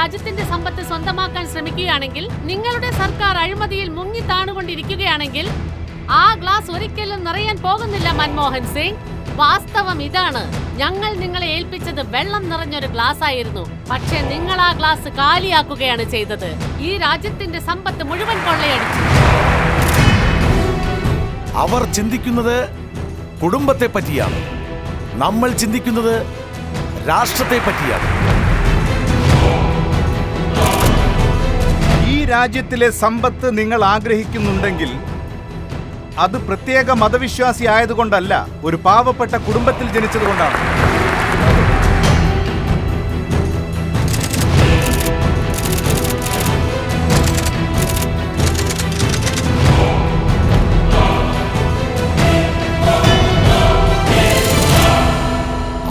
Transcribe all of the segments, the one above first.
രാജ്യത്തിന്റെ സമ്പത്ത് സ്വന്തമാക്കാൻ ശ്രമിക്കുകയാണെങ്കിൽ, നിങ്ങളുടെ സർക്കാർ അഴിമതിയിൽ മുങ്ങി താണുകൊണ്ടിരിക്കുകയാണെങ്കിൽ ആ ഗ്ലാസ് ഒരിക്കലും നിറയാൻ പോകുന്നില്ല മൻമോഹൻ സിംഗ്. വാസ്തവം ഇതാണ്. ഞങ്ങൾ നിങ്ങളെ ഏൽപ്പിച്ചത് വെള്ളം നിറഞ്ഞൊരു ഗ്ലാസ് ആയിരുന്നു. പക്ഷെ നിങ്ങൾ ആ ഗ്ലാസ് കാലിയാക്കുകയാണ് ചെയ്തത്. ഈ രാജ്യത്തിന്റെ സമ്പത്ത് മുഴുവൻ കൊള്ളയടിച്ചു. അവർ ചിന്തിക്കുന്നത് കുടുംബത്തെ പറ്റിയാണ്, നമ്മൾ ചിന്തിക്കുന്നത് രാഷ്ട്രത്തെ പറ്റിയാണ്. ഈ രാജ്യത്തിലെ സമ്പത്ത് നിങ്ങൾ ആഗ്രഹിക്കുന്നുണ്ടെങ്കിൽ അത് പ്രത്യേക മതവിശ്വാസി ആയതുകൊണ്ടല്ല, ഒരു പാവപ്പെട്ട കുടുംബത്തിൽ ജനിച്ചതുകൊണ്ടാണ്.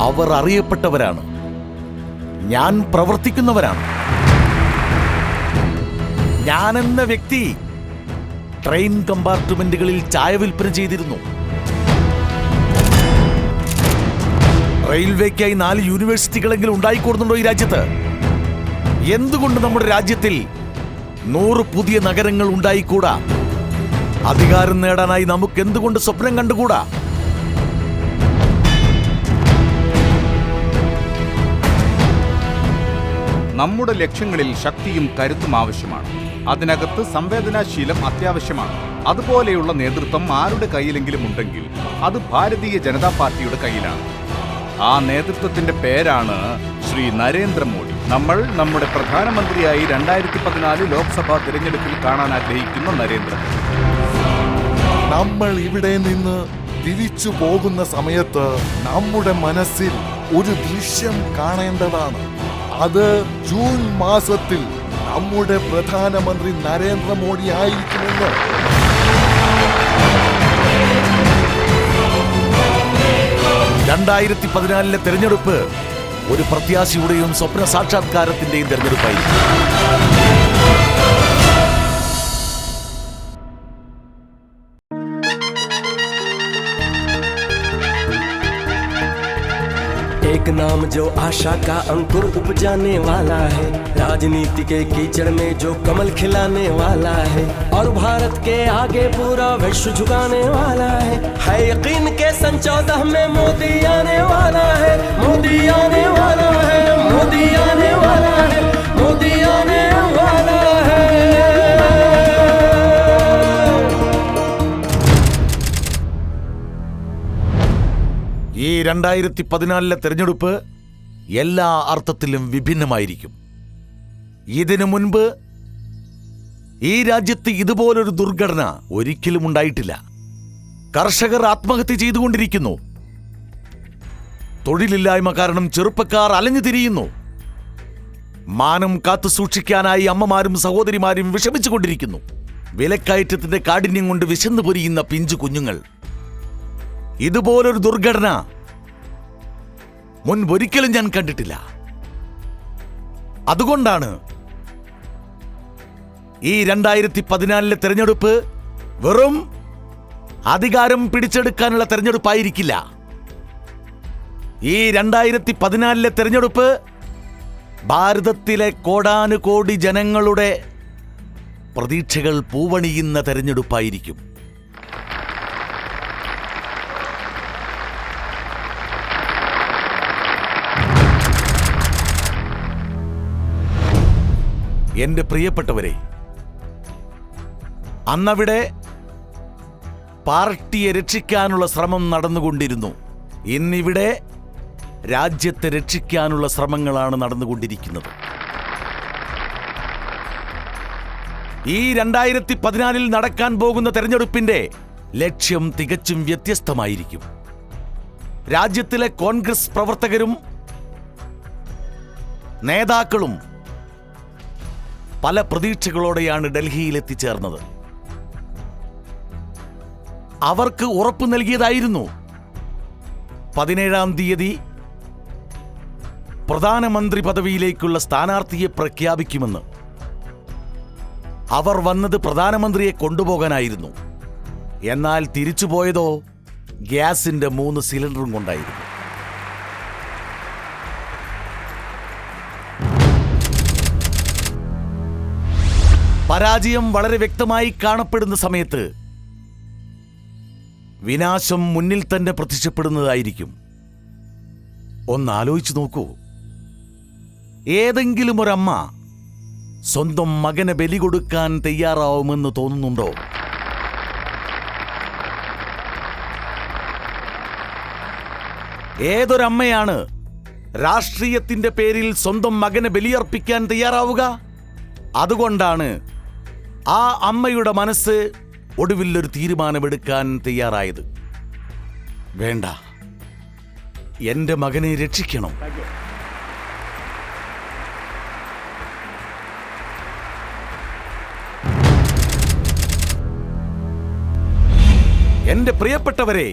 അവർ അറിയപ്പെട്ടവരാണ്, ഞാൻ പ്രവർത്തിക്കുന്നവരാണ്. ഞാനെന്ന വ്യക്തി ട്രെയിൻ കമ്പാർട്ട്മെന്റുകളിൽ ചായ വിൽപ്പന ചെയ്തിരുന്നു. റെയിൽവേക്കായി 4 യൂണിവേഴ്സിറ്റികളെങ്കിലും ഉണ്ടായിക്കൂടുന്നുണ്ടോ ഈ രാജ്യത്ത്? എന്തുകൊണ്ട് നമ്മുടെ രാജ്യത്തിൽ 100 പുതിയ നഗരങ്ങൾ ഉണ്ടായിക്കൂടാ? അധികാരം നേടാനായി നമുക്ക് എന്തുകൊണ്ട് സ്വപ്നം കണ്ടുകൂടാ? നമ്മുടെ ലക്ഷ്യങ്ങളിൽ ശക്തിയും കരുത്തും ആവശ്യമാണ്. അതിനകത്ത് സംവേദനാശീലം അത്യാവശ്യമാണ്. അതുപോലെയുള്ള നേതൃത്വം ആരുടെ കയ്യിലെങ്കിലും ഉണ്ടെങ്കിൽ അത് ഭാരതീയ ജനതാ പാർട്ടിയുടെ കയ്യിലാണ്. ആ നേതൃത്വത്തിന്റെ പേരാണ് ശ്രീ നരേന്ദ്രമോദി. നമ്മൾ നമ്മുടെ പ്രധാനമന്ത്രിയായി 2014 ലോക്സഭാ തിരഞ്ഞെടുപ്പിൽ കാണാൻ ആഗ്രഹിക്കുന്ന നരേന്ദ്രമോദി. നമ്മൾ ഇവിടെ നിന്ന് തിരിച്ചു പോകുന്ന സമയത്ത് നമ്മുടെ മനസ്സിൽ ഒരു ദൃശ്യം കാണേണ്ടതാണ്. അത് ജൂൺ മാസത്തിൽ നമ്മുടെ പ്രധാനമന്ത്രി നരേന്ദ്രമോദി ആയിരിക്കുമെന്ന്. ലെ തെരഞ്ഞെടുപ്പ് ഒരു പ്രത്യാശയുടെയും സ്വപ്ന സാക്ഷാത്കാരത്തിന്റെയും തെരഞ്ഞെടുപ്പായിരിക്കും. एक नाम जो आशा का अंकुर उपजाने वाला है, राजनीति के कीचड़ में जो कमल खिलाने वाला है, और भारत के आगे पूरा विश्व झुकाने वाला है यकीन के सन 14 में मोदी आने वाला है, मोदी आने वाला है, मोदी आने वाला है, मोदी आने वाला है। ഈ 2014 തെരഞ്ഞെടുപ്പ് എല്ലാ അർത്ഥത്തിലും വിഭിന്നമായിരിക്കും. ഇതിനു മുൻപ് ഈ രാജ്യത്ത് ഇതുപോലൊരു ദുർഘടന ഒരിക്കലും ഉണ്ടായിട്ടില്ല. കർഷകർ ആത്മഹത്യ ചെയ്തുകൊണ്ടിരിക്കുന്നു. തൊഴിലില്ലായ്മ കാരണം ചെറുപ്പക്കാർ അലഞ്ഞു തിരിയുന്നു. മാനം കാത്തു സൂക്ഷിക്കാനായി അമ്മമാരും സഹോദരിമാരും വിഷമിച്ചുകൊണ്ടിരിക്കുന്നു. വിലക്കയറ്റത്തിന്റെ കാഠിന്യം കൊണ്ട് വിശന്നു പൊരിയുന്ന പിഞ്ചു കുഞ്ഞുങ്ങൾ. ഇതുപോലൊരു ദുർഘടന മുൻപൊരിക്കലും ഞാൻ കണ്ടിട്ടില്ല. അതുകൊണ്ടാണ് ഈ 2014 തെരഞ്ഞെടുപ്പ് വെറും അധികാരം പിടിച്ചെടുക്കാനുള്ള തെരഞ്ഞെടുപ്പായിരിക്കില്ല. ഈ 2014 തെരഞ്ഞെടുപ്പ് ഭാരതത്തിലെ കോടാനുകോടി ജനങ്ങളുടെ പ്രതീക്ഷകൾ പൂവണിയുന്ന തെരഞ്ഞെടുപ്പായിരിക്കും. എന്റെ പ്രിയപ്പെട്ടവരെ, അന്നവിടെ പാർട്ടിയെ രക്ഷിക്കാനുള്ള ശ്രമം നടന്നുകൊണ്ടിരുന്നു. ഇന്നിവിടെ രാജ്യത്തെ രക്ഷിക്കാനുള്ള ശ്രമങ്ങളാണ് നടന്നുകൊണ്ടിരിക്കുന്നത്. ഈ 2014 നടക്കാൻ പോകുന്ന തെരഞ്ഞെടുപ്പിന്റെ ലക്ഷ്യം തികച്ചും വ്യത്യസ്തമായിരിക്കും. രാജ്യത്തിലെ കോൺഗ്രസ് പ്രവർത്തകരും നേതാക്കളും പല പ്രതീക്ഷകളോടെയാണ് ഡൽഹിയിൽ എത്തിച്ചേർന്നത്. അവർക്ക് ഉറപ്പ് നൽകിയതായിരുന്നു 17-ാം തീയതി പ്രധാനമന്ത്രി പദവിയിലേക്കുള്ള സ്ഥാനാർത്ഥിയെ പ്രഖ്യാപിക്കുമെന്ന്. അവർ വന്നത് പ്രധാനമന്ത്രിയെ കൊണ്ടുപോകാനായിരുന്നു. എന്നാൽ തിരിച്ചുപോയതോ ഗ്യാസിന്റെ 3 സിലിണ്ടറും കൊണ്ടായിരുന്നു. പരാജയം വളരെ വ്യക്തമായി കാണപ്പെടുന്ന സമയത്ത് വിനാശം മുന്നിൽ തന്നെ പ്രത്യക്ഷപ്പെടുന്നതായിരിക്കും. ഒന്നാലോചിച്ചു നോക്കൂ. ഏതെങ്കിലും ഒരമ്മ സ്വന്തം മകനെ ബലി കൊടുക്കാൻ തയ്യാറാവുമെന്ന് തോന്നുന്നുണ്ടോ? ഏതൊരമ്മയാണ് രാഷ്ട്രീയത്തിന്റെ പേരിൽ സ്വന്തം മകനെ ബലിയർപ്പിക്കാൻ തയ്യാറാവുക? അതുകൊണ്ടാണ് ആ അമ്മയുടെ മനസ്സ് ഒടുവിൽ ഒരു തീരുമാനമെടുക്കാൻ തയ്യാറായത്. വേണ്ട, എന്റെ മകനെ രക്ഷിക്കണം. എന്റെ പ്രിയപ്പെട്ടവരെ,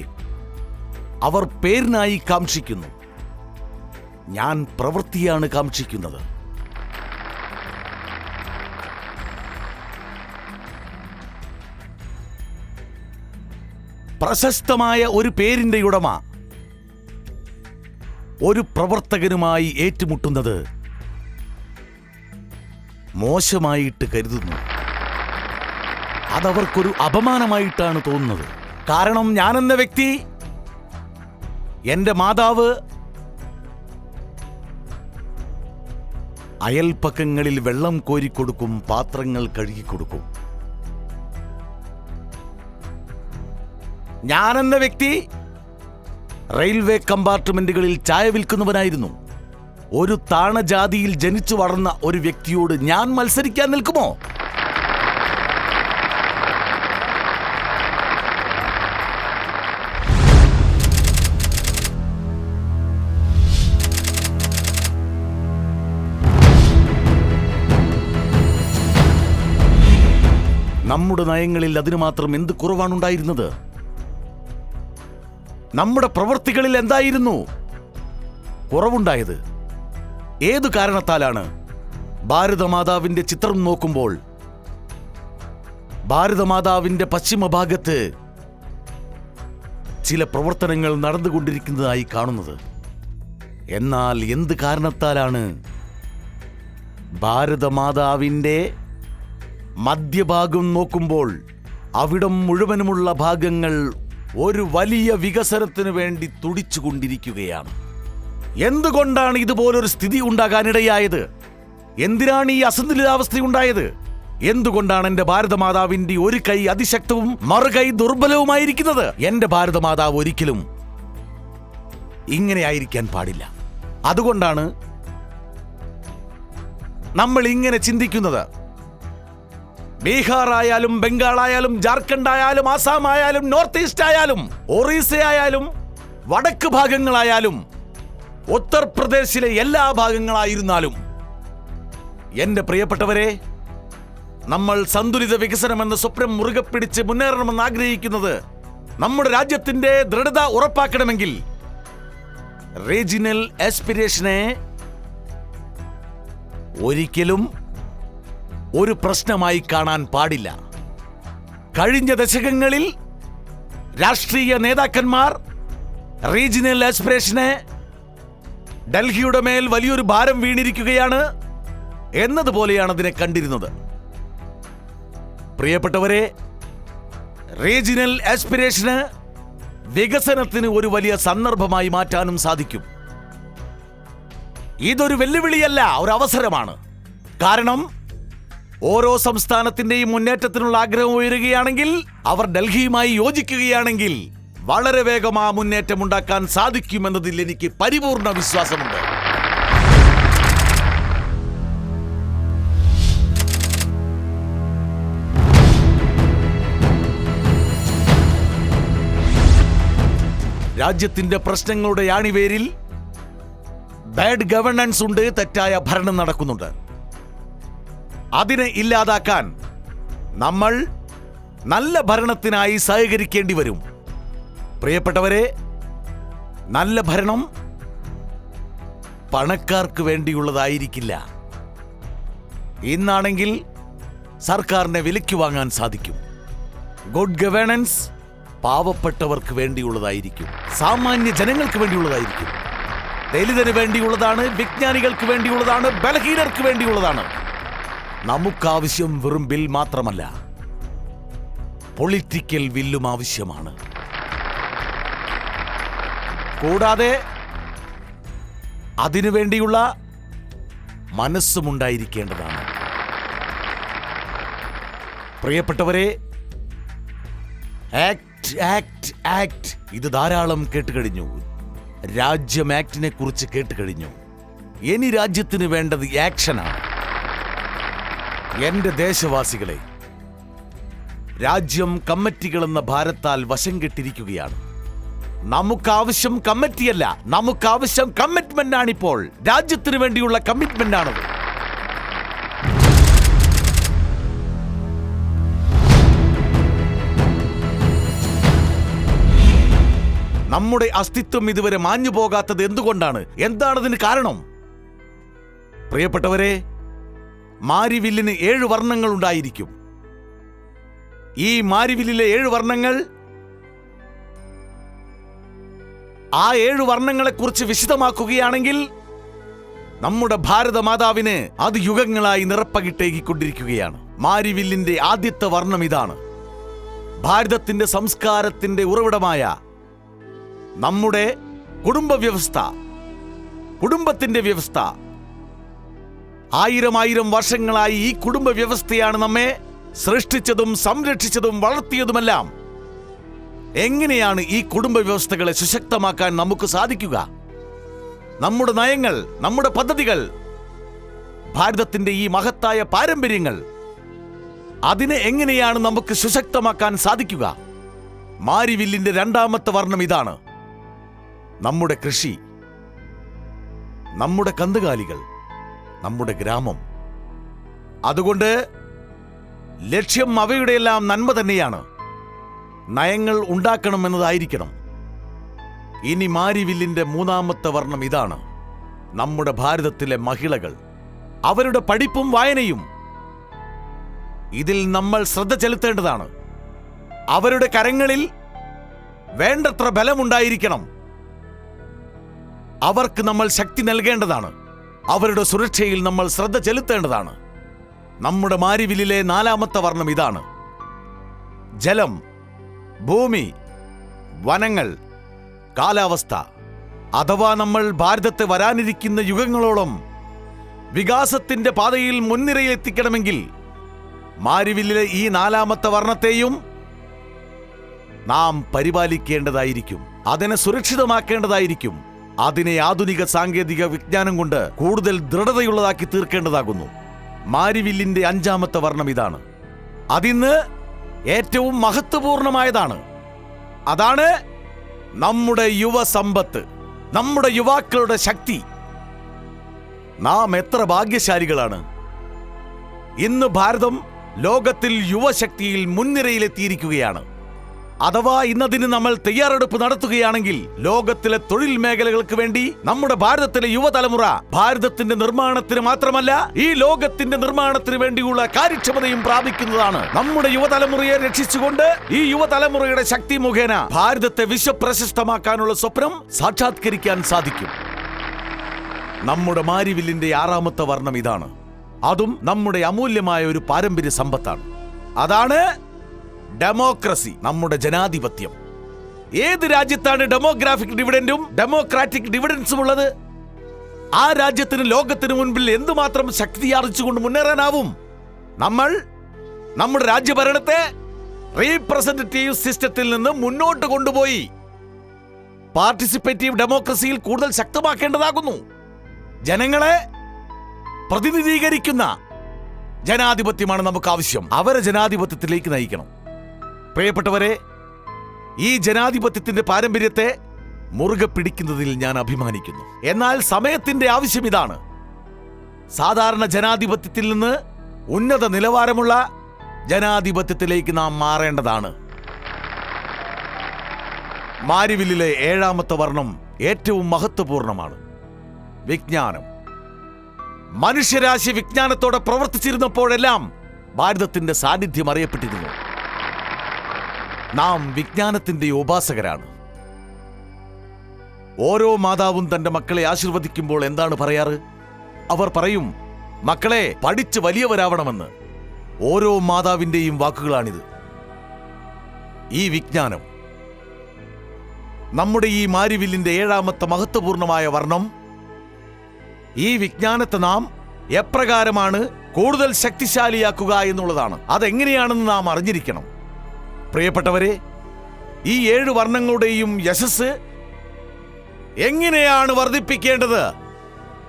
അവർ പേരിനായി കാംക്ഷിക്കുന്നു. ഞാൻ പ്രവൃത്തിയാണ് കാംക്ഷിക്കുന്നത്. പ്രശസ്തമായ ഒരു പേരിന്റെ ഉടമ ഒരു പ്രവർത്തകനുമായി ഏറ്റുമുട്ടുന്നത് മോശമായിട്ട് കരുതുന്നു. അതവർക്കൊരു അപമാനമായിട്ടാണ് തോന്നുന്നത്. കാരണം ഞാനെന്ന വ്യക്തി, എന്റെ മാതാവ് അയൽപ്പക്കങ്ങളിൽ വെള്ളം കോരിക്കൊടുക്കും, പാത്രങ്ങൾ കഴുകിക്കൊടുക്കും. ഞാനെന്ന വ്യക്തി റെയിൽവേ കമ്പാർട്ട്മെന്റുകളിൽ ചായ വിൽക്കുന്നവനായിരുന്നു. ഒരു താണജാതിയിൽ ജനിച്ചു വളർന്ന ഒരു വ്യക്തിയോട് ഞാൻ മത്സരിക്കാൻ നിൽക്കുമോ? നമ്മുടെ നയങ്ങളിൽ അതിനു മാത്രം എന്ത് കുറവാണുണ്ടായിരുന്നത്? നമ്മുടെ പ്രവൃത്തികളിൽ എന്തായിരുന്നു കുറവുണ്ടായത്? ഏതു കാരണത്താലാണ് ഭാരതമാതാവിന്റെ ചിത്രം നോക്കുമ്പോൾ ഭാരതമാതാവിന്റെ പശ്ചിമഭാഗത്ത് ചില പ്രവർത്തനങ്ങൾ നടന്നുകൊണ്ടിരിക്കുന്നതായി കാണുന്നത്? എന്നാൽ എന്ത് കാരണത്താലാണ് ഭാരതമാതാവിന്റെ മധ്യഭാഗം നോക്കുമ്പോൾ അവിടം മുഴുവനുമുള്ള ഭാഗങ്ങൾ ഒരു വലിയ വികസനത്തിനു വേണ്ടി തുടിച്ചുകൊണ്ടിരിക്കുകയാണ്? എന്തുകൊണ്ടാണ് ഇതുപോലൊരു സ്ഥിതി ഉണ്ടാകാനിടയായത്? എന്തിനാണ് ഈ അസന്തുലിതാവസ്ഥയുണ്ടായത്? എന്തുകൊണ്ടാണ് എന്റെ ഭാരതമാതാവിന്റെ ഒരു കൈ അതിശക്തവും മറുകൈ ദുർബലവുമായിരിക്കുന്നത്? എന്റെ ഭാരതമാതാവ് ഒരിക്കലും ഇങ്ങനെ ആയിരിക്കാൻ പാടില്ല. അതുകൊണ്ടാണ് നമ്മൾ ഇങ്ങനെ ചിന്തിക്കുന്നത്. ബീഹാർ ആയാലും, ബംഗാൾ ആയാലും, ജാർഖണ്ഡ് ആയാലും, ആസാം ആയാലും, നോർത്ത് ഈസ്റ്റ് ആയാലും, ഒറീസ ആയാലും, വടക്ക് ഭാഗങ്ങളായാലും, ഉത്തർപ്രദേശിലെ എല്ലാ ഭാഗങ്ങളായിരുന്നാലും, എന്റെ പ്രിയപ്പെട്ടവരെ, നമ്മൾ സന്തുലിത വികസനം എന്ന സ്വപ്നം മുറുകെ പിടിച്ച് മുന്നേറണമെന്ന് ആഗ്രഹിക്കുന്നത് നമ്മുടെ രാജ്യത്തിന്റെ ദൃഢത ഉറപ്പാക്കണമെങ്കിൽ റീജിയണൽ ആസ്പിരേഷനെ ഒരിക്കലും ഒരു പ്രശ്നമായി കാണാൻ പാടില്ല. കഴിഞ്ഞ ദശകങ്ങളിൽ രാഷ്ട്രീയ നേതാക്കന്മാർ റീജിയണൽ ആസ്പിരേഷനെ ഡൽഹിയുടെ മേൽ വലിയൊരു ഭാരം വീണിരിക്കുകയാണ് എന്നതുപോലെയാണ് അതിനെ കണ്ടിരുന്നത്. പ്രിയപ്പെട്ടവരെ, റീജിയണൽ ആസ്പിരേഷന് വികസനത്തിന് ഒരു വലിയ സന്ദർഭമായി മാറ്റാനും സാധിക്കും. ഇതൊരു വെല്ലുവിളിയല്ല, ഒരു അവസരമാണ്. കാരണം ഓരോ സംസ്ഥാനത്തിന്റെയും മുന്നേറ്റത്തിനുള്ള ആഗ്രഹം ഉയരുകയാണെങ്കിൽ, അവർ ഡൽഹിയുമായി യോജിക്കുകയാണെങ്കിൽ വളരെ വേഗം ആ മുന്നേറ്റം ഉണ്ടാക്കാൻ സാധിക്കുമെന്നതിൽ എനിക്ക് പരിപൂർണ വിശ്വാസമുണ്ട്. രാജ്യത്തിന്റെ പ്രശ്നങ്ങളുടെ ആണിവേരിൽ ബാഡ് ഗവർണൻസ് ഉണ്ട്, തെറ്റായ ഭരണം നടക്കുന്നുണ്ട്. അതിനെ ഇല്ലാതാക്കാൻ നമ്മൾ നല്ല ഭരണത്തിനായി സഹകരിക്കേണ്ടി വരും. പ്രിയപ്പെട്ടവരെ, നല്ല ഭരണം പണക്കാർക്ക് വേണ്ടിയുള്ളതായിരിക്കില്ല. ഇന്നാണെങ്കിൽ സർക്കാരിനെ വിലയ്ക്ക് വാങ്ങാൻ സാധിക്കും. ഗുഡ് ഗവേണൻസ് പാവപ്പെട്ടവർക്ക് വേണ്ടിയുള്ളതായിരിക്കും, സാമാന്യ ജനങ്ങൾക്ക് വേണ്ടിയുള്ളതായിരിക്കും, ദലിതന് വേണ്ടിയുള്ളതാണ്, വിജ്ഞാനികൾക്ക് വേണ്ടിയുള്ളതാണ്, ബലഹീനർക്ക് വേണ്ടിയുള്ളതാണ്. നമുക്കാവശ്യം വെറും ബിൽ മാത്രമല്ല, പൊളിറ്റിക്കൽ വില്ലും ആവശ്യമാണ്. കൂടാതെ അതിനുവേണ്ടിയുള്ള മനസ്സുമുണ്ടായിരിക്കേണ്ടതാണ്. പ്രിയപ്പെട്ടവരെ, ആക്ട് ആക്ട് ആക്ട് ഇത് ധാരാളം കേട്ടുകഴിഞ്ഞു. രാജ്യം ആക്ടിനെ കുറിച്ച് കേട്ടുകഴിഞ്ഞു. ഇനി രാജ്യത്തിന് വേണ്ടത് ആക്ഷനാണ്. എന്റെ ദേശവാസികളെ, രാജ്യം കമ്മിറ്റികളെന്ന ഭാരത്താൽ വശം കെട്ടിരിക്കുകയാണ്. നമുക്കാവശ്യം കമ്മിറ്റിയല്ല, നമുക്കാവശ്യം കമ്മിറ്റ്മെന്റ് ആണിപ്പോൾ. രാജ്യത്തിന് വേണ്ടിയുള്ള കമ്മിറ്റ്മെന്റ് ആണത്. നമ്മുടെ അസ്തിത്വം ഇതുവരെ മാഞ്ഞു പോകാത്തത് എന്തുകൊണ്ടാണ്? എന്താണതിന് കാരണം? പ്രിയപ്പെട്ടവരെ, മാരിവില്ലിന് 7 വർണ്ണങ്ങൾ ഉണ്ടായിരിക്കും. ഈ മാരിവില്ലിലെ 7 വർണ്ണങ്ങൾ, ആ 7 വർണ്ണങ്ങളെ കുറിച്ച് വിശദമാക്കുകയാണെങ്കിൽ നമ്മുടെ ഭാരതമാതാവിന് അത് യുഗങ്ങളായി നിറപ്പകിട്ടേകിക്കൊണ്ടിരിക്കുകയാണ്. മാരിവില്ലിന്റെ ആദ്യത്തെ വർണ്ണം ഇതാണ്. ഭാരതത്തിന്റെ സംസ്കാരത്തിന്റെ ഉറവിടമായ നമ്മുടെ കുടുംബ വ്യവസ്ഥ, കുടുംബത്തിന്റെ വ്യവസ്ഥ. 1000 വർഷങ്ങളായി ഈ കുടുംബ വ്യവസ്ഥയാണ് നമ്മെ സൃഷ്ടിച്ചതും സംരക്ഷിച്ചതും വളർത്തിയതുമെല്ലാം. എങ്ങനെയാണ് ഈ കുടുംബ വ്യവസ്ഥകളെ സുശക്തമാക്കാൻ നമുക്ക് സാധിക്കുക? നമ്മുടെ നയങ്ങൾ, നമ്മുടെ പദ്ധതികൾ, ഭാരതത്തിന്റെ ഈ മഹത്തായ പാരമ്പര്യങ്ങൾ, അതിനെ എങ്ങനെയാണ് നമുക്ക് സുശക്തമാക്കാൻ സാധിക്കുക? മാരിവില്ലിന്റെ രണ്ടാമത്തെ വർണ്ണം ഇതാണ്. നമ്മുടെ കൃഷി, നമ്മുടെ കന്നുകാലികൾ, നമ്മുടെ ഗ്രാമം. അതുകൊണ്ട് ലക്ഷ്യം അവയുടെയെല്ലാം നന്മ തന്നെയാണ്. നയങ്ങൾ ഉണ്ടാക്കണമെന്നതായിരിക്കണം. ഇനി മാരിവില്ലിന്റെ മൂന്നാമത്തെ വർണ്ണം ഇതാണ്. നമ്മുടെ ഭാരതത്തിലെ മഹിളകൾ, അവരുടെ പഠിപ്പും വായനയും. ഇതിൽ നമ്മൾ ശ്രദ്ധ ചെലുത്തേണ്ടതാണ്. അവരുടെ കരങ്ങളിൽ വേണ്ടത്ര ബലമുണ്ടായിരിക്കണം. അവർക്ക് നമ്മൾ ശക്തി നൽകേണ്ടതാണ്. അവരുടെ സുരക്ഷയിൽ നമ്മൾ ശ്രദ്ധ ചെലുത്തേണ്ടതാണ്. നമ്മുടെ മാരിവില്ലിലെ 4ാമത്തെ വർണ്ണം ഇതാണ്. ജലം, ഭൂമി, വനങ്ങൾ, കാലാവസ്ഥ. അഥവാ നമ്മൾ ഭാരതത്തെ വരാനിരിക്കുന്ന യുഗങ്ങളോളം വികാസത്തിന്റെ പാതയിൽ മുൻനിരയിലെത്തിക്കണമെങ്കിൽ മാരിവില്ലിലെ ഈ 4ാമത്തെ വർണ്ണത്തെയും നാം പരിപാലിക്കേണ്ടതായിരിക്കും. അതിനെ സുരക്ഷിതമാക്കേണ്ടതായിരിക്കും. അതിനെ ആധുനിക സാങ്കേതിക വിജ്ഞാനം കൊണ്ട് കൂടുതൽ ദൃഢതയുള്ളതാക്കി തീർക്കേണ്ടതാകുന്നു. മാരിവില്ലിന്റെ 5ാമത്തെ വർണ്ണം ഇതാണ്. അതിന്ന് ഏറ്റവും മഹത്വപൂർണമായതാണ്. അതാണ് നമ്മുടെ യുവസമ്പത്ത്, നമ്മുടെ യുവാക്കളുടെ ശക്തി. നാം എത്ര ഭാഗ്യശാലികളാണ്! ഇന്ന് ഭാരതം ലോകത്തിൽ യുവശക്തിയിൽ മുൻനിരയിലെത്തിയിരിക്കുകയാണ്. അഥവാ ഇന്നതിന് നമ്മൾ തയ്യാറെടുപ്പ് നടത്തുകയാണെങ്കിൽ ലോകത്തിലെ തൊഴിൽ മേഖലകൾക്ക് വേണ്ടി നമ്മുടെ ഭാരതത്തിലെ യുവതലമുറ ഭാരതത്തിന്റെ നിർമ്മാണത്തിന് മാത്രമല്ല, ഈ ലോകത്തിന്റെ നിർമ്മാണത്തിന് വേണ്ടിയുള്ള കാര്യക്ഷമതയും പ്രാപിക്കുന്നതാണ്. നമ്മുടെ യുവതലമുറയെ രക്ഷിച്ചുകൊണ്ട് ഈ യുവതലമുറയുടെ ശക്തി മുഖേന ഭാരതത്തെ വിശ്വപ്രശസ്തമാക്കാനുള്ള സ്വപ്നം സാക്ഷാത്കരിക്കാൻ സാധിക്കും. നമ്മുടെ മാരിവില്ലിന്റെ 6ാമത്തെ വർണ്ണം ഇതാണ്. അതും നമ്മുടെ അമൂല്യമായ ഒരു പാരമ്പര്യ സമ്പത്താണ്. അതാണ് ഡെമോക്രസി, നമ്മുടെ ജനാധിപത്യം. ഏത് രാജ്യത്താണ് ഡെമോഗ്രാഫിക് ഡിവിഡൻഡും ഡെമോക്രാറ്റിക് ഡിവിഡൻസും ഉള്ളത്? ആ രാജ്യത്തിന് ലോകത്തിന് മുൻപിൽ എന്തുമാത്രം ശക്തിയാർജിച്ചുകൊണ്ട് മുന്നേറാനാവും? നമ്മൾ നമ്മുടെ രാജ്യഭരണത്തെ റീപ്രസന്റേറ്റീവ് സിസ്റ്റത്തിൽ നിന്ന് മുന്നോട്ട് കൊണ്ടുപോയി പാർട്ടിസിപ്പേറ്റീവ് ഡെമോക്രസിയിൽ കൂടുതൽ ശക്തമാക്കേണ്ടതാകുന്നു. ജനങ്ങളെ പ്രതിനിധീകരിക്കുന്ന ജനാധിപത്യമാണ് നമുക്ക് ആവശ്യം. അവരെ ജനാധിപത്യത്തിലേക്ക് നയിക്കണം. പ്രിയപ്പെട്ടവരെ, ഈ ജനാധിപത്യത്തിന്റെ പാരമ്പര്യത്തെ മുറുകെ പിടിക്കുന്നതിൽ ഞാൻ അഭിമാനിക്കുന്നു. എന്നാൽ സമയത്തിന്റെ ആവശ്യം ഇതാണ്. സാധാരണ ജനാധിപത്യത്തിൽ നിന്ന് ഉന്നത നിലവാരമുള്ള ജനാധിപത്യത്തിലേക്ക് നാം മാറേണ്ടതാണ്. മാരിവില്ലിലെ 7ാമത്തെ വർണ്ണം ഏറ്റവും മഹത്വപൂർണമാണ്. വിജ്ഞാനം. മനുഷ്യരാശി വിജ്ഞാനത്തോടെ പ്രവർത്തിച്ചിരുന്നപ്പോഴെല്ലാം ഭാരതത്തിന്റെ സാന്നിധ്യം അറിയപ്പെട്ടിരുന്നു. നാം വിജ്ഞാനത്തിന്റെ ഉപാസകരാണ്. ഓരോ മാതാവും തന്റെ മക്കളെ ആശീർവദിക്കുമ്പോൾ എന്താണ് പറയാറ്? അവർ പറയും, മക്കളെ പഠിച്ച് വലിയവരാവണമെന്ന്. ഓരോ മാതാവിന്റെയും വാക്കുകളാണിത്. ഈ വിജ്ഞാനം, നമ്മുടെ ഈ മാരിവില്ലിന്റെ 7ാമത്തെ മഹത്വപൂർണമായ വർണ്ണം, ഈ വിജ്ഞാനത്തെ നാം എപ്രകാരമാണ് കൂടുതൽ ശക്തിശാലിയാക്കുക എന്നുള്ളതാണ്. അതെങ്ങനെയാണെന്ന് നാം അറിഞ്ഞിരിക്കണം. പ്രിയപ്പെട്ടവരെ, ഈ 7 വർണ്ണങ്ങളുടെയും യശസ് എങ്ങനെയാണ് വർദ്ധിപ്പിക്കേണ്ടത്,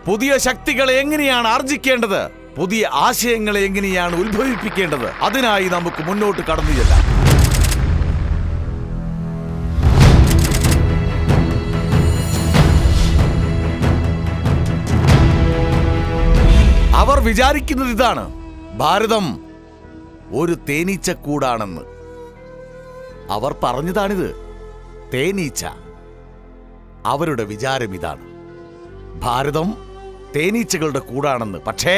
പുതിയ ശക്തികളെ എങ്ങനെയാണ് ആർജിക്കേണ്ടത്, പുതിയ ആശയങ്ങളെ എങ്ങനെയാണ് ഉത്ഭവിപ്പിക്കേണ്ടത്, അതിനായി നമുക്ക് മുന്നോട്ട് കടന്നു ചെല്ലാം. അവർ വിചാരിക്കുന്നത് ഇതാണ്: ഭാരതം ഒരു തേനീച്ചക്കൂടാണെന്ന്. അവർ പറഞ്ഞതാണിത്, തേനീച്ച. അവരുടെ വിചാരം ഇതാണ്, ഭാരതം തേനീച്ചകളുടെ കൂടാണെന്ന്. പക്ഷേ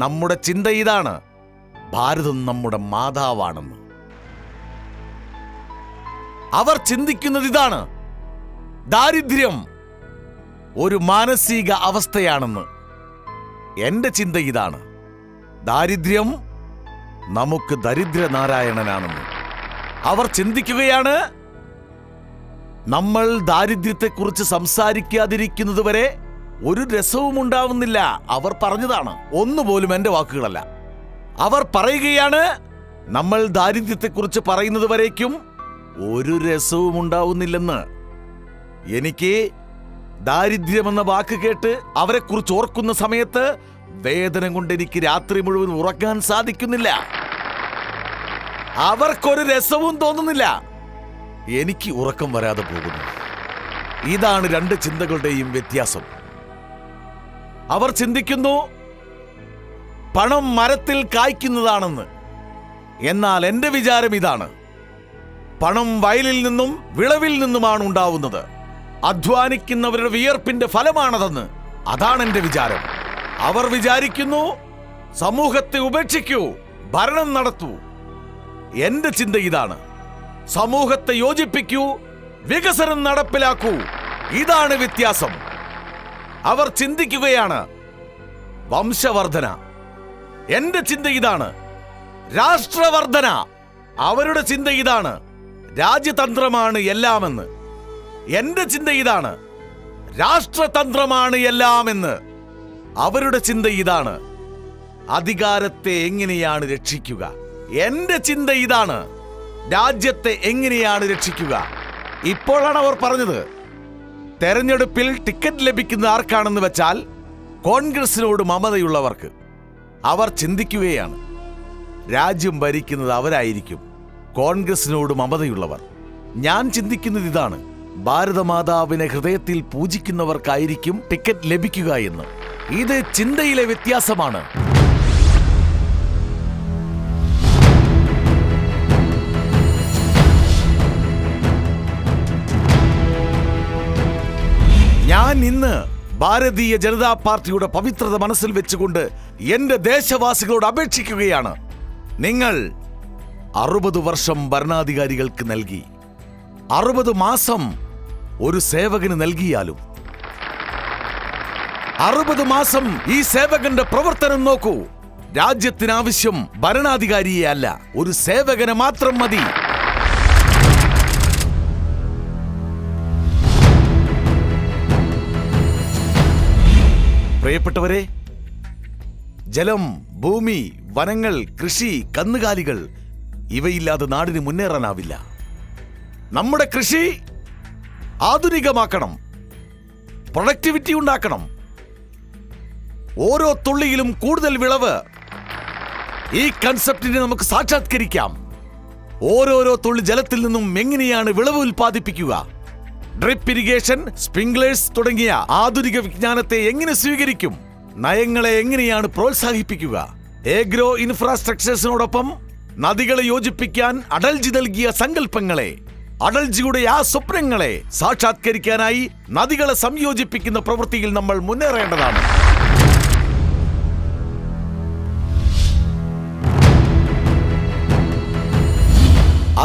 നമ്മുടെ ചിന്ത ഇതാണ്, ഭാരതം നമ്മുടെ മാതാവാണെന്ന്. അവർ ചിന്തിക്കുന്നത് ഇതാണ്, ദാരിദ്ര്യം ഒരു മാനസിക അവസ്ഥയാണെന്ന്. എന്റെ ചിന്ത ഇതാണ്, ദാരിദ്ര്യം നമുക്ക് ദരിദ്രനാരായണനാണെന്ന്. അവർ ചിന്തിക്കുകയാണ്, നമ്മൾ ദാരിദ്ര്യത്തെക്കുറിച്ച് സംസാരിക്കാതിരിക്കുന്നതുവരെ ഒരു രസവും ഉണ്ടാവുന്നില്ല. അവർ പറഞ്ഞതാണ്, ഒന്നുപോലും എന്റെ വാക്കുകളല്ല. അവർ പറയുകയാണ്, നമ്മൾ ദാരിദ്ര്യത്തെക്കുറിച്ച് പറയുന്നത് വരേക്കും ഒരു രസവും ഉണ്ടാവുന്നില്ലെന്ന്. എനിക്ക് ദാരിദ്ര്യമെന്ന വാക്ക് കേട്ട് അവരെക്കുറിച്ച് ഓർക്കുന്ന സമയത്ത് വേദന കൊണ്ട് എനിക്ക് രാത്രി മുഴുവൻ ഉറങ്ങാൻ സാധിക്കുന്നില്ല. അവർക്കൊരു രസവും തോന്നുന്നില്ല, എനിക്ക് ഉറക്കം വരാതെ പോകുന്നു. ഇതാണ് 2 ചിന്തകളുടെയും വ്യത്യാസം. അവർ ചിന്തിക്കുന്നു പണം മരത്തിൽ കായ്ക്കുന്നതാണെന്ന്. എന്നാൽ എന്റെ വിചാരം ഇതാണ്, പണം വയലിൽ നിന്നും വിളവിൽ നിന്നുമാണ് ഉണ്ടാവുന്നത്. അധ്വാനിക്കുന്നവരുടെ വിയർപ്പിന്റെ ഫലമാണതെന്ന്. അതാണ് എന്റെ വിചാരം. അവർ വിചാരിക്കുന്നു, സമൂഹത്തെ ഉപേക്ഷിക്കൂ, ഭരണം നടത്തൂ. എന്റെ ചിന്ത ഇതാണ്, സമൂഹത്തെ യോജിപ്പിക്കൂ, വികസനം നടപ്പിലാക്കൂ. ഇതാണ് വ്യത്യാസം. അവർ ചിന്തിക്കുകയാണ് വംശവർധന. എന്റെ ചിന്ത ഇതാണ് രാഷ്ട്രവർധന. അവരുടെ ചിന്ത ഇതാണ് രാജ്യതന്ത്രമാണ് എല്ലാമെന്ന്. എന്റെ ചിന്ത ഇതാണ് രാഷ്ട്രതന്ത്രമാണ് എല്ലാമെന്ന്. അവരുടെ ചിന്ത ഇതാണ് അധികാരത്തെ എങ്ങനെയാണ് രക്ഷിക്കുക. എന്റെ ചിന്ത ഇതാണ് രാജ്യത്തെ എങ്ങനെയാണ് രക്ഷിക്കുക. ഇപ്പോഴാണ് അവർ പറഞ്ഞത്, തെരഞ്ഞെടുപ്പിൽ ടിക്കറ്റ് ലഭിക്കുന്ന ആർക്കാണെന്ന് വെച്ചാൽ കോൺഗ്രസിനോട് മമതയുള്ളവർക്ക്. അവർ ചിന്തിക്കുകയാണ് രാജ്യം ഭരിക്കുന്നത് അവരായിരിക്കും, കോൺഗ്രസിനോട് മമതയുള്ളവർ. ഞാൻ ചിന്തിക്കുന്നത് ഇതാണ്, ഭാരതമാതാവിനെ ഹൃദയത്തിൽ പൂജിക്കുന്നവർക്കായിരിക്കും ടിക്കറ്റ് ലഭിക്കുക എന്ന്. ഇത് ചിന്തയിലെ വ്യത്യാസമാണ്. ഞാൻ ഇന്ന് ഭാരതീയ ജനതാ പാർട്ടിയുടെ പവിത്രത മനസ്സിൽ വെച്ചുകൊണ്ട് എന്റെ ദേശവാസികളോട് അപേക്ഷിക്കുകയാണ്. നിങ്ങൾ 60 വർഷം ഭരണാധികാരികൾക്ക് നൽകി, 60 മാസം ഒരു സേവകന് നൽകിയാലും 60 മാസം ഈ സേവകന്റെ പ്രവർത്തനം നോക്കൂ. രാജ്യത്തിനാവശ്യം ഭരണാധികാരിയെ അല്ല, ഒരു സേവകനെ മാത്രം മതി. പ്രിയപ്പെട്ടവരെ, ജലം, ഭൂമി, വനങ്ങൾ, കൃഷി, കന്നുകാലികൾ ഇവയില്ലാതെ നാടിന് മുന്നേറാനാവില്ല. നമ്മുടെ കൃഷി ആധുനികമാക്കണം, പ്രൊഡക്ടിവിറ്റി ഉണ്ടാക്കണം, ഓരോ തുള്ളിയിലും കൂടുതൽ വിളവ്. ഈ കൺസെപ്റ്റിനെ നമുക്ക് സാക്ഷാത്കരിക്കാം. ഓരോരോ തുള്ളി ജലത്തിൽ നിന്നും എങ്ങനെയാണ് വിളവ് ഉൽപ്പാദിപ്പിക്കുക, ഡ്രിപ്പ് ഇറിഗേഷൻ, സ്പ്രിംഗ്ലേഴ്സ് തുടങ്ങിയ ആധുനിക വിജ്ഞാനത്തെ എങ്ങനെ സ്വീകരിക്കും, നയങ്ങളെ എങ്ങനെയാണ് പ്രോത്സാഹിപ്പിക്കുക. ഏഗ്രോ ഇൻഫ്രാസ്ട്രക്ചേഴ്സിനോടൊപ്പം നദികളെ യോജിപ്പിക്കാൻ അടൽജി നൽകിയ സങ്കല്പങ്ങളെ, അടൽജിയുടെ ആ സ്വപ്നങ്ങളെ സാക്ഷാത്കരിക്കാനായി നദികളെ സംയോജിപ്പിക്കുന്ന പ്രവൃത്തിയിൽ നമ്മൾ മുന്നേറേണ്ടതാണ്.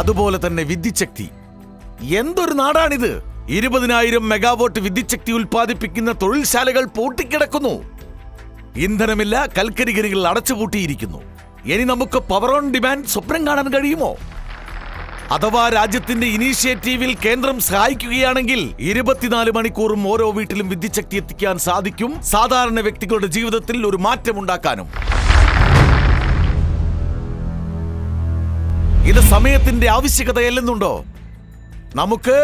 അതുപോലെ തന്നെ വിദ്യുച്ഛക്തി. എന്തൊരു നാടാണിത്! 20,000 മെഗാവാട്ട് വിദ്യുച്ഛക്തി ഉൽപ്പാദിപ്പിക്കുന്ന തൊഴിൽശാലകൾ പൂട്ടിക്കിടക്കുന്നു. ഇന്ധനമില്ല, കൽക്കരി ഖനികൾ അടച്ചുപൂട്ടിയിരിക്കുന്നു. ഇനി നമുക്ക് പവർ ഓൺ ഡിമാൻഡ് സ്വപ്നം കാണാൻ കഴിയുമോ? അഥവാ രാജ്യത്തിന്റെ ഇനീഷ്യേറ്റീവിൽ കേന്ദ്രം സഹായിക്കുകയാണെങ്കിൽ 24 മണിക്കൂറും ഓരോ വീട്ടിലും വിദ്യുച്ഛക്തി എത്തിക്കാൻ സാധിക്കും, സാധാരണ വ്യക്തികളുടെ ജീവിതത്തിൽ ഒരു മാറ്റമുണ്ടാക്കാനും. ഇത് സമയത്തിന്റെ ആവശ്യകതയല്ലെന്നുണ്ടോ? നമുക്ക്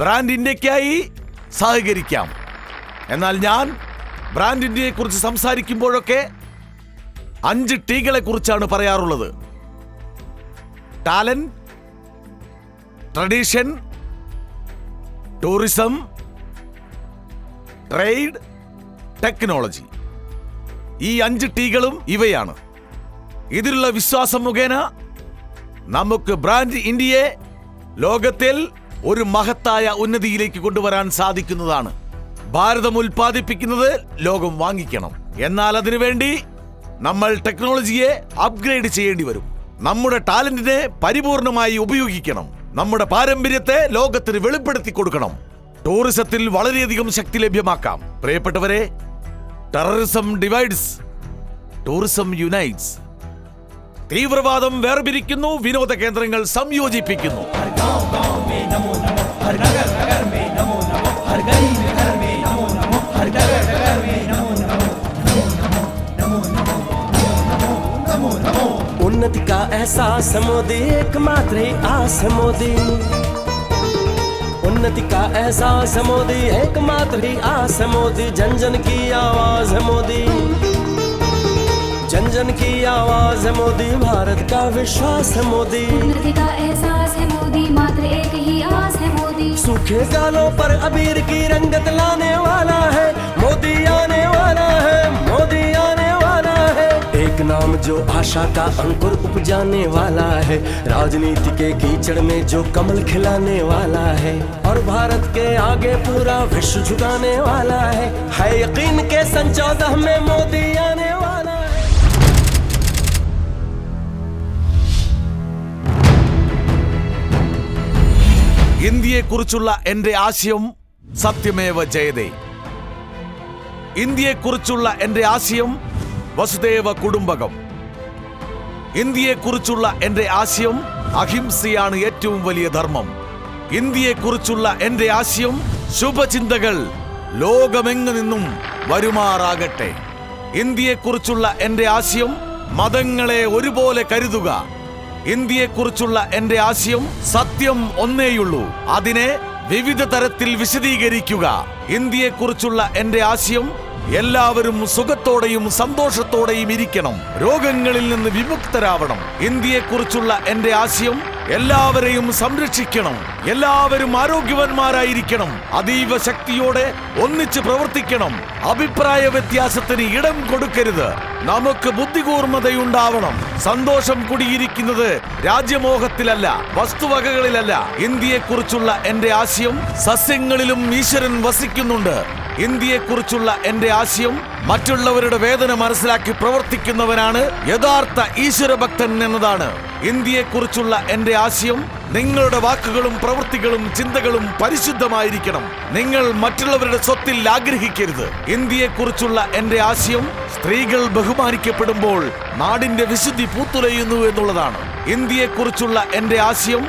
ബ്രാൻഡ് ഇന്ത്യക്കായി സഹകരിക്കാം. എന്നാൽ ഞാൻ ബ്രാൻഡ് ഇന്ത്യയെ കുറിച്ച് സംസാരിക്കുമ്പോഴൊക്കെ 5 ടീകളെ കുറിച്ചാണ് പറയാറുള്ളത്: talent, tradition, tourism, trade, technology. ഈ 5 ടീകളും ഇവയാണ്. ഇതിലുള്ള വിശ്വാസം മുഖേന നമുക്ക് ബ്രാൻഡ് ഇന്ത്യയെ ലോകത്തിൽ ഒരു മഹത്തായ ഉന്നതിയിലേക്ക് കൊണ്ടുവരാൻ സാധിക്കുന്നതാണ്. ഭാരതം ഉൽപ്പാദിപ്പിക്കുന്നത് ലോകം വാങ്ങിക്കണം. എന്നാൽ അതിനുവേണ്ടി നമ്മൾ ടെക്നോളജിയെ അപ്ഗ്രേഡ് ചെയ്യേണ്ടി വരും. നമ്മുടെ ടാലന്റിനെ പരിപൂർണമായി ഉപയോഗിക്കണം. നമ്മുടെ പാരമ്പര്യത്തെ ലോകത്തിന് വെളിപ്പെടുത്തി കൊടുക്കണം. ടൂറിസത്തിൽ വളരെയധികം ശക്തി ലഭ്യമാക്കാം. പ്രിയപ്പെട്ടവരെ, ടെററിസം ഡിവൈഡ്സ്, ടൂറിസം യുനൈറ്റ്സ്. തീവ്രവാദം വേർപിരിക്കുന്നു, വിനോദ കേന്ദ്രങ്ങൾ സംയോജിപ്പിക്കുന്നു. उन्नति का एहसास है मोदी, एकमात्र ही आस है मोदी। उन्नति का एहसास है मोदी, एकमात्र ही आस है मोदी। जन जन की आवाज है मोदी, जन जन की आवाज है मोदी। भारत का विश्वास है मोदी, उन्नति का एहसास है मोदी, मात्र एक ही आस है मोदी। सूखे गालों पर अबीर की रंगत लाने वाला है मोदी, आने वाला है मोदी, आने वाला है। एक नाम जो आशा का अंकुर उपजाने वाला है, राजनीति के कीचड़ में जो कमल खिलाने वाला है, और भारत के आगे पूरा विश्व झुकाने वाला है यकीन के सन 14 में मोदी आने वाला है। ഇന്ത്യയെക്കുറിച്ചുള്ള എന്റെ ആശയം സത്യമേവ ജയതേ. ഇന്ത്യയെക്കുറിച്ചുള്ള എന്റെ ആശയം വസുദേവ കുടുംബകം. ഇന്ത്യയെക്കുറിച്ചുള്ള എന്റെ ആശയം അഹിംസയാണ് ഏറ്റവും വലിയ ധർമ്മം. ഇന്ത്യയെക്കുറിച്ചുള്ള എന്റെ ആശയം ശുഭചിന്തകൾ ലോകമെങ്ങു നിന്നും വരുമാറാകട്ടെ. ഇന്ത്യയെക്കുറിച്ചുള്ള എന്റെ ആശയം മതങ്ങളെ ഒരുപോലെ കരുതുക. ഇന്ത്യയെക്കുറിച്ചുള്ള എന്റെ ആശയം സത്യം ഒന്നേയുള്ളൂ, അതിനെ വിവിധ തരത്തിൽ വിശദീകരിക്കുക. ഇന്ത്യയെക്കുറിച്ചുള്ള എന്റെ ആശയം എല്ലാവരും സുഖത്തോടെയും സന്തോഷത്തോടെയും ഇരിക്കണം, രോഗങ്ങളിൽ നിന്ന് വിമുക്തരാവണം. ഇന്ത്യയെക്കുറിച്ചുള്ള എന്റെ ആശയം എല്ലാവരെയും സംരക്ഷിക്കണം, എല്ലാവരും ആരോഗ്യവാന്മാരായിരിക്കണം, അതീവ ശക്തിയോടെ ഒന്നിച്ച് പ്രവർത്തിക്കണം. അഭിപ്രായ വ്യത്യാസത്തിന് ഇടം കൊടുക്കരുത്. നമുക്ക് ബുദ്ധികൂർമ്മതയുണ്ടാവണം. സന്തോഷം കുടിയിരിക്കുന്നത് രാജ്യമോഹത്തിലല്ല, വസ്തുവകകളിലല്ല. ഇന്ത്യയെക്കുറിച്ചുള്ള എന്റെ ആശയം സസ്യങ്ങളിലും ഈശ്വരൻ വസിക്കുന്നുണ്ട്. ഇന്ത്യയെക്കുറിച്ചുള്ള എന്റെ ആശയം മറ്റുള്ളവരുടെ വേദന മനസ്സിലാക്കി പ്രവർത്തിക്കുന്നവനാണ് യഥാർത്ഥ ഈശ്വരഭക്തൻ എന്നതാണ്. ഇന്ത്യയെക്കുറിച്ചുള്ള എന്റെ ആശയം നിങ്ങളുടെ വാക്കുകളും പ്രവൃത്തികളും ചിന്തകളും പരിശുദ്ധമായിരിക്കണം. നിങ്ങൾ മറ്റുള്ളവരുടെ സ്വത്തിൽ ആഗ്രഹിക്കരുത്. ഇന്ത്യയെക്കുറിച്ചുള്ള എന്റെ ആശയം സ്ത്രീകൾ ബഹുമാനിക്കപ്പെടുമ്പോൾ നാടിന്റെ വിശുദ്ധി പൂത്തുലയുന്നു എന്നുള്ളതാണ്. ഇന്ത്യയെക്കുറിച്ചുള്ള എന്റെ ആശയം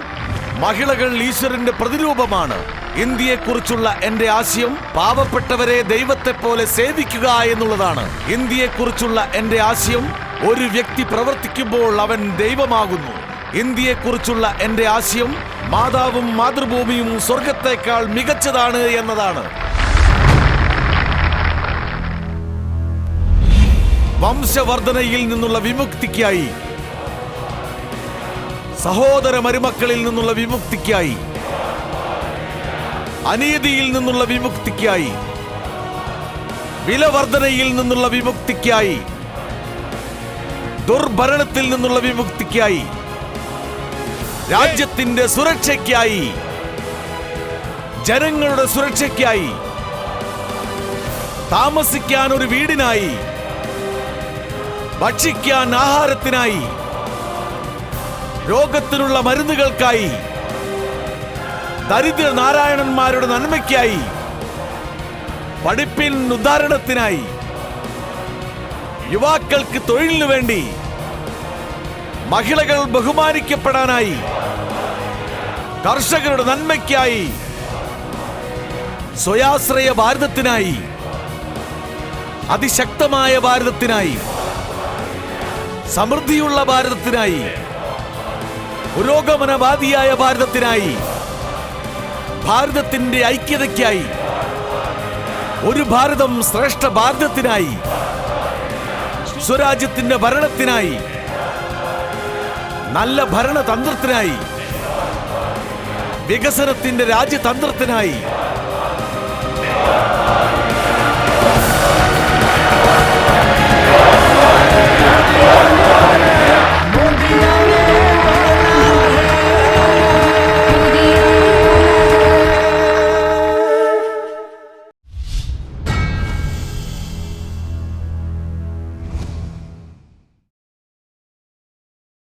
മഹിളകൾ ഈശ്വരന്റെ പ്രതിരൂപമാണ്. ഇന്ത്യയെക്കുറിച്ചുള്ള എന്റെ ആശയം പാവപ്പെട്ടവരെ ദൈവത്തെ പോലെ സേവിക്കുക എന്നുള്ളതാണ്. ഇന്ത്യയെക്കുറിച്ചുള്ള എന്റെ ആശയം ഒരു വ്യക്തി പ്രവർത്തിക്കുമ്പോൾ അവൻ ദൈവമാകുന്നു. ഇന്ത്യയെക്കുറിച്ചുള്ള എന്റെ ആശയം മാതാവും മാതൃഭൂമിയും സ്വർഗത്തേക്കാൾ മികച്ചതാണ് എന്നതാണ്. വംശവർദ്ധനയിൽ നിന്നുള്ള വിമുക്തിക്കായി, സഹോദര മരുമക്കളിൽ നിന്നുള്ള വിമുക്തിക്കായി, അനീതിയിൽ നിന്നുള്ള വിമുക്തിക്കായി, വിലവർദ്ധനയിൽ നിന്നുള്ള വിമുക്തിക്കായി, ദുർഭരണത്തിൽ നിന്നുള്ള വിമുക്തിക്കായി, രാജ്യത്തിന്റെ സുരക്ഷയ്ക്കായി, ജനങ്ങളുടെ സുരക്ഷയ്ക്കായി, താമസിക്കാൻ ഒരു വീടിനായി, ഭക്ഷിക്കാൻ ആഹാരത്തിനായി, രോഗത്തിനുള്ള മരുന്നുകൾക്കായി, ദരിദ്ര നാരായണന്മാരുടെ നന്മയ്ക്കായി, പഠിപ്പിൻ ഉദ്ധാരണത്തിനായി, യുവാക്കൾക്ക് തൊഴിലിനു വേണ്ടി, മഹിളകൾ ബഹുമാനിക്കപ്പെടാനായി, കർഷകരുടെ നന്മയ്ക്കായി, സ്വയാശ്രയ ഭാരതത്തിനായി, അതിശക്തമായ ഭാരതത്തിനായി, സമൃദ്ധിയുള്ള ഭാരതത്തിനായി, പുരോഗമനവാദിയായ ഭാരതത്തിനായി, ഭാരതത്തിന്റെ ഐക്യതയ്ക്കായി, ഒരു ഭാരതം ശ്രേഷ്ഠ ഭാരതത്തിനായി, സ്വരാജ്യത്തിന്റെ ഭരണത്തിനായി, നല്ല ഭരണതന്ത്രത്തിനായി, വികസനത്തിന്റെ രാജ്യതന്ത്രത്തിനായി